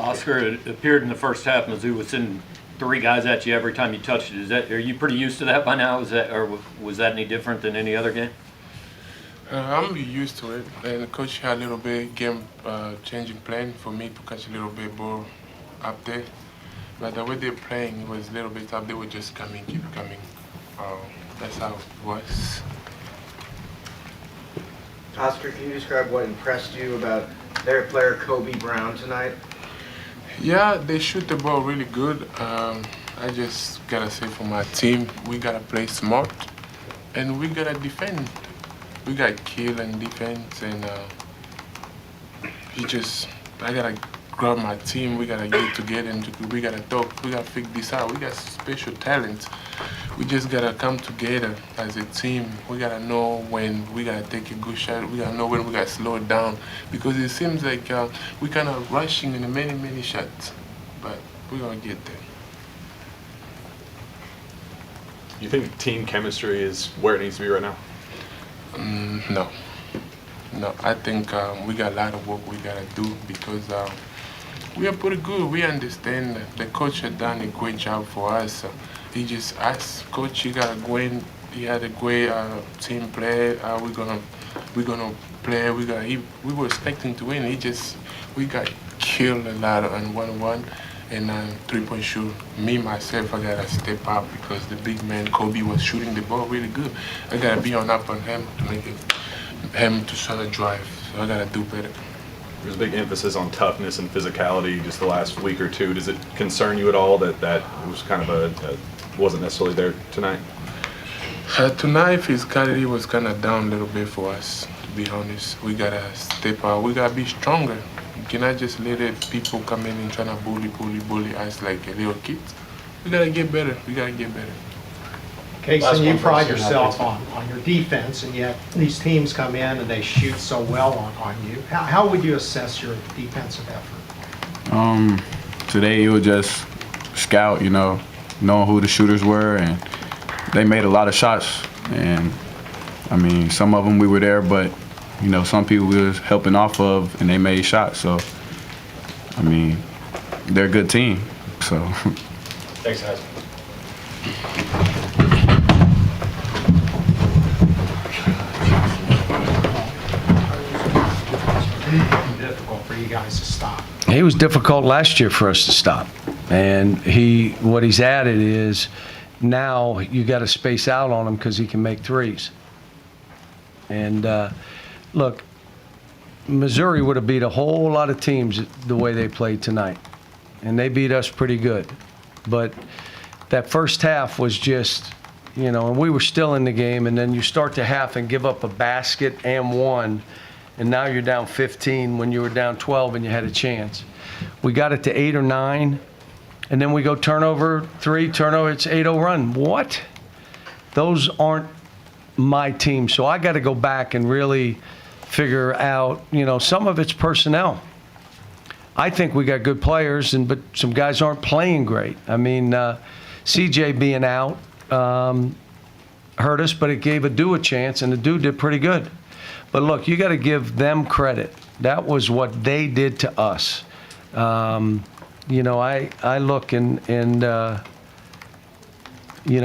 Oscar, it appeared in the first half Mizzou was sending 3 guys at you every time you touched it. Are you pretty used to that by now? Or was that any different than any other game? I'm used to it, and the coach had a little bit game changing plan for me to catch a little bit ball up there. But the way they're playing was a little bit up. They were just coming, keep coming. That's how it was. Oscar, can you describe what impressed you about their player Kobe Brown tonight? Yeah, they shoot the ball really good. I just gotta say for my team, we gotta play smart, and we gotta defend. We gotta kill and defense, and I gotta grab my team. We gotta get together and we gotta talk. We gotta figure this out. We got special talents. We just gotta come together as a team. We gotta know when we gotta take a good shot. We gotta know when we gotta slow it down, because it seems like we kind of rushing in many shots, but we're gonna get there. You think team chemistry is where it needs to be right now? No. I think we got a lot of work we gotta do, because we are pretty good. We understand the coach had done a great job for us. He just asked, Coach, you gotta go in. He had a great team play. We're gonna play. We were expecting to win. We got killed a lot on 1-1 and 3-point shoot. Me myself, I gotta step up, because the big man Kobe was shooting the ball really good. I gotta be on him to make him to sort of drive. So I gotta do better. There's a big emphasis on toughness and physicality just the last week or two. Does it concern you at all that was kind of wasn't necessarily there tonight? Tonight, physicality was kind of down a little bit for us, to be honest. We gotta step out. We gotta be stronger. You cannot just let people come in and try to bully us like a little kid. We gotta get better. Kason, you pride yourself on your defense, and yet these teams come in and they shoot so well on you. How would you assess your defensive effort? Today it was just scout, knowing who the shooters were, and they made a lot of shots. And I mean, some of them we were there, but some people we was helping off of, and they made shots. So I mean, they're a good team. So. Thanks, guys. Difficult for you guys to stop. He was difficult last year for us to stop, and what he's added is now you got to space out on him because he can make threes. And look, Missouri would have beat a whole lot of teams the way they played tonight, and they beat us pretty good. But that first half was just, and we were still in the game, and then you start the half and give up a basket and one. And now you're down 15 when you were down 12 and you had a chance. We got it to 8 or 9, and then we go turnover 3, turnover, it's 8-0 run. What? Those aren't my team. So I got to go back and really figure out, some of it's personnel. I think we got good players, but some guys aren't playing great. I mean, CJ being out hurt us, but it gave Adu a chance, and Adu did pretty good. But look, you got to give them credit. That was what they did to us. I look and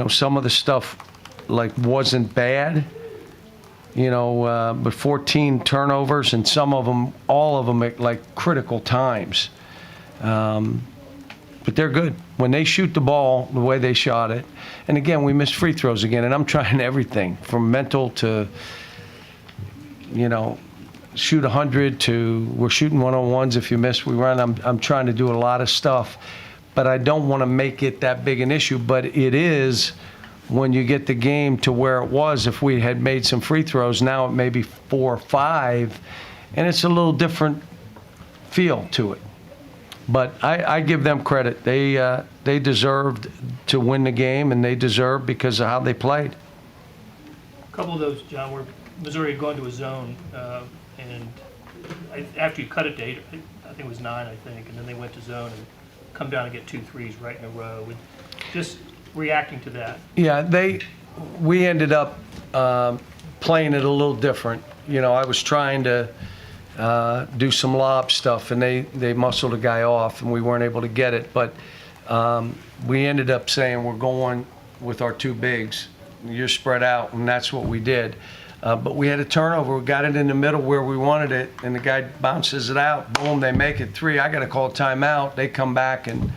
some of the stuff wasn't bad. But 14 turnovers, and some of them, all of them at critical times. But they're good when they shoot the ball the way they shot it. And again, we missed free throws again, and I'm trying everything from mental to. Shoot 100 to we're shooting 1-on-1s. If you miss, we run. I'm trying to do a lot of stuff, but I don't want to make it that big an issue. But it is when you get the game to where it was. If we had made some free throws, now it may be 4 or 5, and it's a little different feel to it. But I give them credit. They deserved to win the game, and they deserved because of how they played. A couple of those, John, were Missouri had gone to a zone, and after you cut it to 8, I think it was 9, and then they went to zone and come down and get 2 threes right in a row. Just reacting to that. Yeah, we ended up playing it a little different. I was trying to do some lob stuff, and they muscled a guy off, and we weren't able to get it. But we ended up saying we're going with our two bigs. You're spread out, and that's what we did. But we had a turnover. We got it in the middle where we wanted it, and the guy bounces it out. Boom, they make it 3. I got to call timeout. They come back, and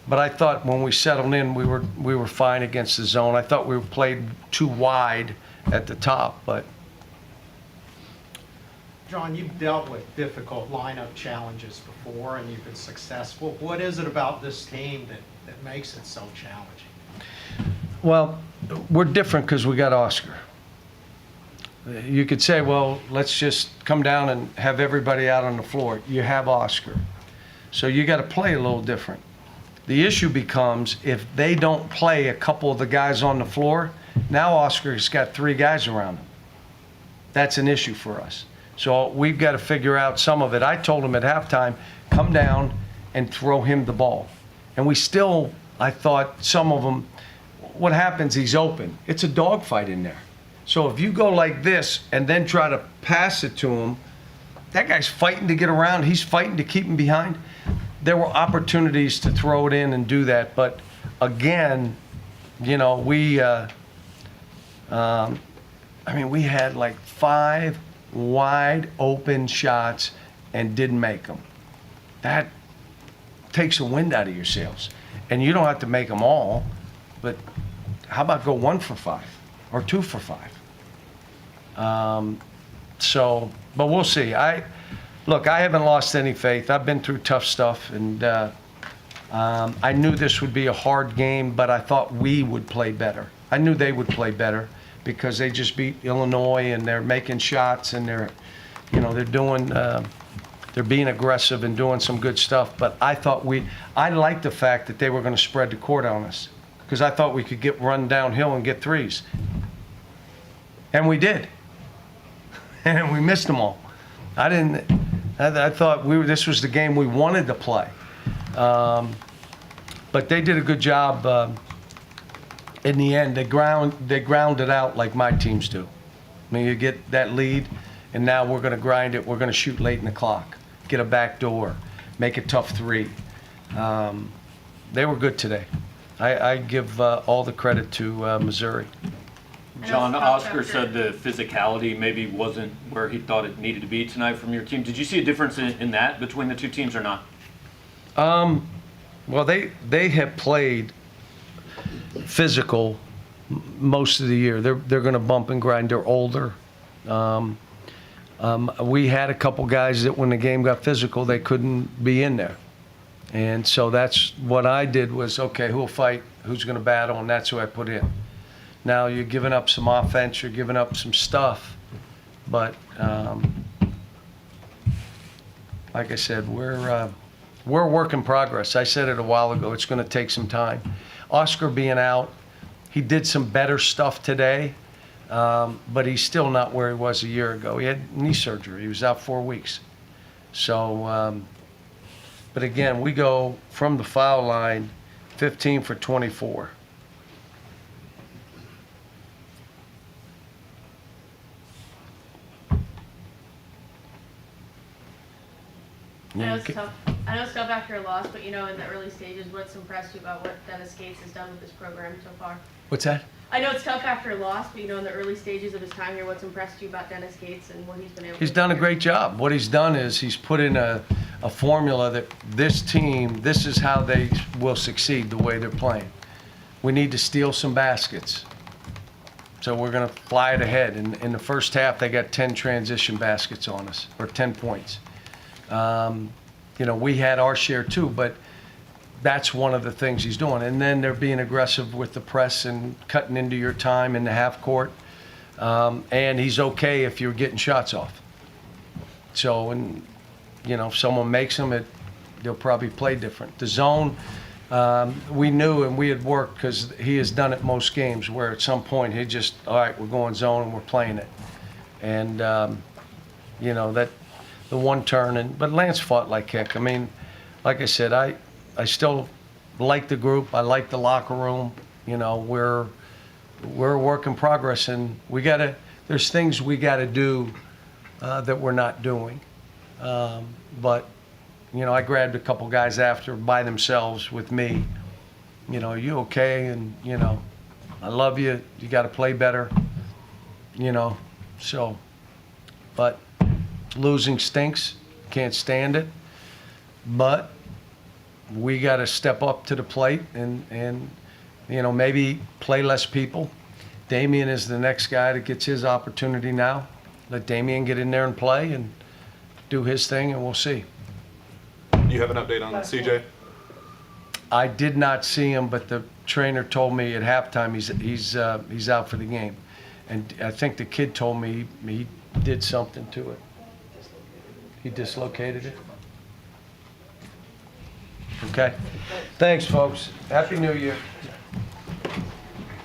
but I thought when we settled in, we were fine against the zone. I thought we played too wide at the top, but. John, you've dealt with difficult lineup challenges before, and you've been successful. What is it about this team that makes it so challenging? Well, we're different because we got Oscar. You could say, well, let's just come down and have everybody out on the floor. You have Oscar. So you got to play a little different. The issue becomes if they don't play a couple of the guys on the floor, now Oscar's got 3 guys around him. That's an issue for us. So we've got to figure out some of it. I told him at halftime, come down and throw him the ball. And we still, I thought some of them, what happens, he's open. It's a dogfight in there. So if you go like this and then try to pass it to him, that guy's fighting to get around. He's fighting to keep him behind. There were opportunities to throw it in and do that. But again, you know, we had like 5 wide open shots and didn't make them. That takes the wind out of your sails. And you don't have to make them all, but how about go 1 for 5 or 2 for 5? But we'll see. I haven't lost any faith. I've been through tough stuff, and I knew this would be a hard game, but I thought we would play better. I knew they would play better because they just beat Illinois, and they're making shots, and they're being aggressive and doing some good stuff. But I liked the fact that they were going to spread the court on us because I thought we could run downhill and get 3s. And we did. And we missed them all. I thought this was the game we wanted to play. But they did a good job in the end. They ground it out like my teams do. I mean, you get that lead, and now we're going to grind it. We're going to shoot late in the clock, get a back door, make a tough 3. They were good today. I give all the credit to Missouri. John, Oscar said the physicality maybe wasn't where he thought it needed to be tonight from your team. Did you see a difference in that between the two teams or not? Well, they have played physical most of the year. They're going to bump and grind. They're older. We had a couple guys that when the game got physical, they couldn't be in there. And so that's what I did was, okay, who'll fight, who's going to battle, and that's who I put in. Now you're giving up some offense, you're giving up some stuff, but like I said, we're a work in progress. I said it a while ago, it's going to take some time. Oscar being out, he did some better stuff today, but he's still not where he was a year ago. He had knee surgery. He was out 4 weeks. So, but again, we go from the foul line 15 for 24. I know it's tough after a loss, but in the early stages, what's impressed you about what Dennis Gates has done with this program so far? What's that? I know it's tough after a loss, but in the early stages of his time here, what's impressed you about Dennis Gates and what he's been able to do? He's done a great job. What he's done is he's put in a formula that this team, this is how they will succeed the way they're playing. We need to steal some baskets. So we're going to fly it ahead. In the first half, they got 10 transition baskets on us, or 10 points. We had our share too, but that's one of the things he's doing. And then they're being aggressive with the press and cutting into your time in the half court. And he's okay if you're getting shots off. So, if someone makes them, they'll probably play different. The zone, we knew and we had worked because he has done it most games where at some point he just, all right, we're going zone and we're playing it. And, that the one turn, but Lance fought like heck. I mean, like I said, I still like the group. I like the locker room. We're a work in progress, and there's things we got to do that we're not doing. But, you know, I grabbed a couple guys after by themselves with me. You know, you okay? And, you know, I love you. You got to play better. You know, so, but losing stinks. Can't stand it. But we got to step up to the plate and, you know, maybe play less people. Damian is the next guy that gets his opportunity now. Let Damian get in there and play and do his thing, and we'll see. Do you have an update on CJ? I did not see him, but the trainer told me at halftime he's out for the game. And I think the kid told me he did something to it. He dislocated it. Okay. Thanks, folks. Happy New Year.